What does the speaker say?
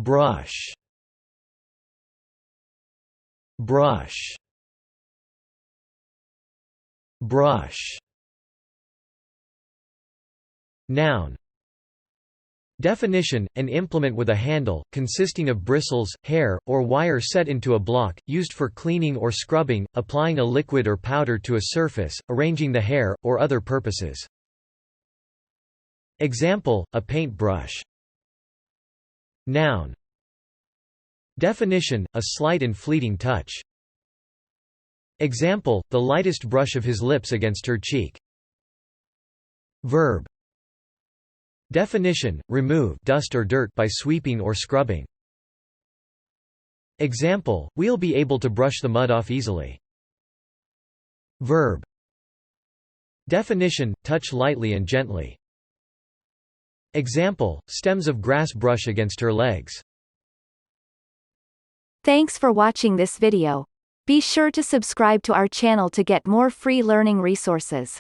brush, brush, brush. Noun. Definition: an implement with a handle, consisting of bristles, hair, or wire set into a block, used for cleaning or scrubbing, applying a liquid or powder to a surface, arranging the hair, or other purposes. Example: a paint brush. Noun. Definition: a slight and fleeting touch. Example: the lightest brush of his lips against her cheek. Verb. Definition: remove dust or dirt by sweeping or scrubbing. Example: we'll be able to brush the mud off easily. Verb. Definition: touch lightly and gently. Example: stems of grass brush against her legs. Thanks for watching this video. Be sure to subscribe to our channel to get more free learning resources.